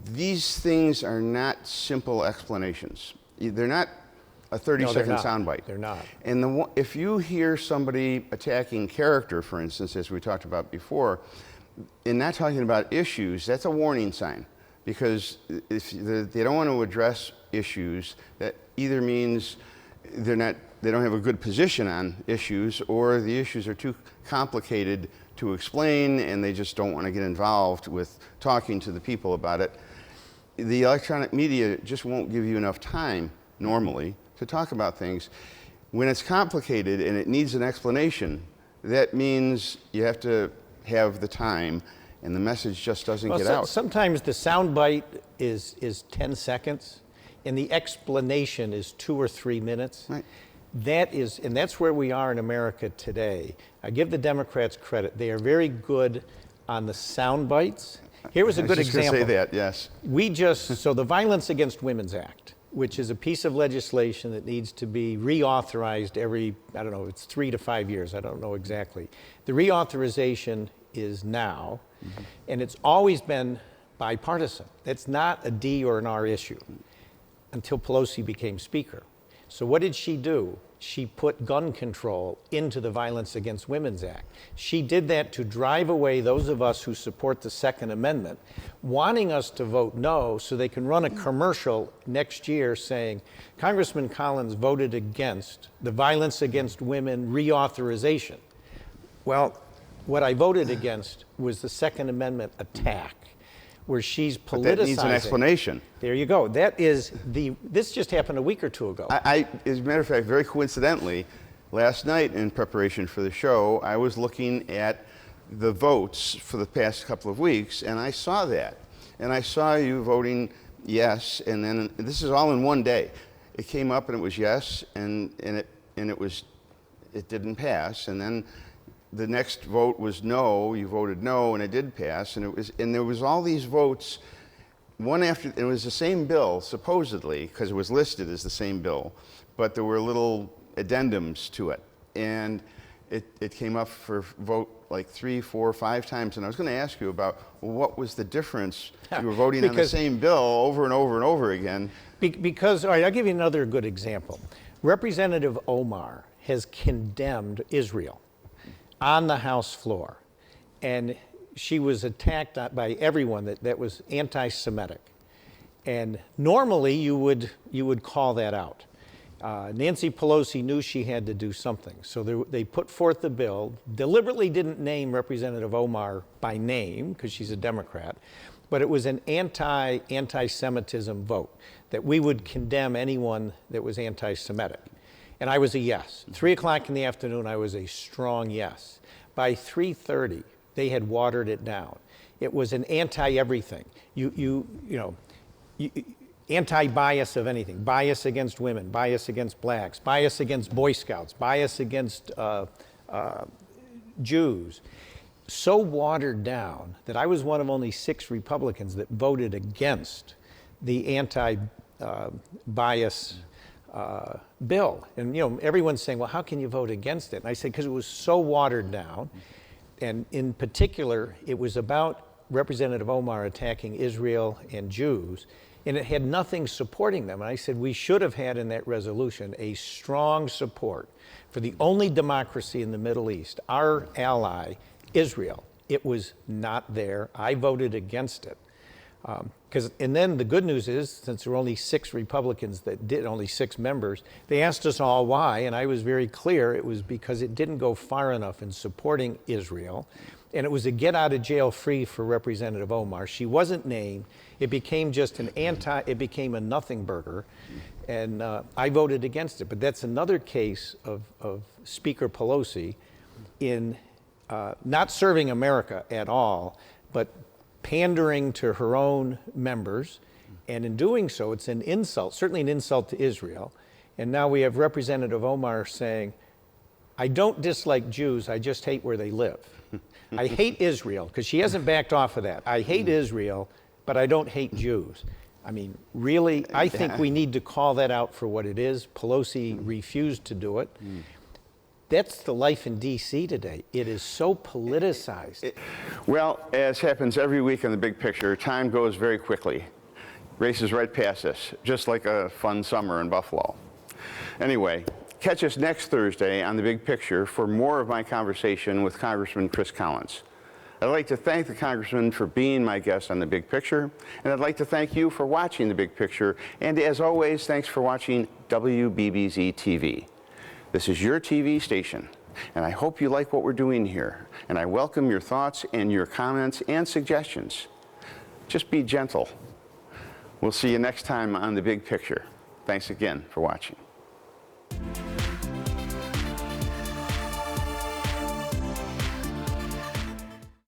these things are not simple explanations. They're not a 30-second soundbite. They're not. And if you hear somebody attacking character, for instance, as we talked about before, and not talking about issues, that's a warning sign. Because if they don't want to address issues, that either means they don't have a good position on issues, or the issues are too complicated to explain and they just don't want to get involved with talking to the people about it. The electronic media just won't give you enough time normally to talk about things. When it's complicated and it needs an explanation, that means you have to have the time, and the message just doesn't get out. Sometimes the sound bite is 10 seconds, and the explanation is 2 or 3 minutes. Right. And that's where we are in America today. I give the Democrats credit. They are very good on the sound bites. Here was a good example. I was just going to say that, yes. So the Violence Against Women's Act, which is a piece of legislation that needs to be reauthorized every, I don't know, it's 3 to 5 years, I don't know exactly. The reauthorization is now, and it's always been bipartisan. It's not a D or an R issue until Pelosi became Speaker. So what did she do? She put gun control into the Violence Against Women's Act. She did that to drive away those of us who support the Second Amendment, wanting us to vote no so they can run a commercial next year saying, Congressman Collins voted against the Violence Against Women reauthorization. Well, what I voted against was the Second Amendment attack, where she's politicizing. But that needs an explanation. There you go. This just happened a week or two ago. As a matter of fact, very coincidentally, last night in preparation for the show, I was looking at the votes for the past couple of weeks, and I saw that. And I saw you voting yes, and then this is all in one day. It came up and it was yes, and it didn't pass, and then the next vote was no. You voted no, and it did pass. And there was all these votes, one after. It was the same bill supposedly, because it was listed as the same bill, but there were little addendums to it, and it came up for vote like 3, 4, 5 times. And I was going to ask you about, well, what was the difference? You were voting on the same bill over and over and over again. Because, all right, I'll give you another good example. Representative Omar has condemned Israel on the House floor, and she was attacked by everyone that was anti-Semitic. And normally you would call that out. Nancy Pelosi knew she had to do something, so they put forth the bill, deliberately didn't name Representative Omar by name because she's a Democrat, but it was an anti-Semitism vote, that we would condemn anyone that was anti-Semitic. And I was a yes. 3 o'clock in the afternoon, I was a strong yes. By 3:30, they had watered it down. It was an anti-everything. Anti-bias of anything. Bias against women, bias against blacks, bias against Boy Scouts, bias against Jews. So watered down that I was one of only 6 Republicans that voted against the anti-bias bill. And everyone's saying, well, how can you vote against it? And I said, because it was so watered down. And in particular, it was about Representative Omar attacking Israel and Jews, and it had nothing supporting them. And I said, we should have had in that resolution a strong support for the only democracy in the Middle East, our ally, Israel. It was not there. I voted against it. And then the good news is, since there were only 6 Republicans that did, only 6 members, they asked us all why, and I was very clear. It was because it didn't go far enough in supporting Israel, and it was a get out of jail free for Representative Omar. She wasn't named. It became just it became a nothing burger, and I voted against it. But that's another case of Speaker Pelosi in not serving America at all, but pandering to her own members, and in doing so, it's an insult, certainly an insult to Israel. And now we have Representative Omar saying, I don't dislike Jews, I just hate where they live. I hate Israel, because she hasn't backed off of that. I hate Israel, but I don't hate Jews. I mean, really, I think we need to call that out for what it is. Pelosi refused to do it. That's the life in D.C. today. It is so politicized. Well, as happens every week in the big picture, time goes very quickly. Races right past us, just like a fun summer in Buffalo. Anyway, catch us next Thursday on The Big Picture for more of my conversation with Congressman Chris Collins. I'd like to thank the Congressman for being my guest on The Big Picture, and I'd like to thank you for watching The Big Picture, and as always, thanks for watching WBBZ-TV. This is your TV station, and I hope you like what we're doing here, and I welcome your thoughts and your comments and suggestions. Just be gentle. We'll see you next time on The Big Picture. Thanks again for watching.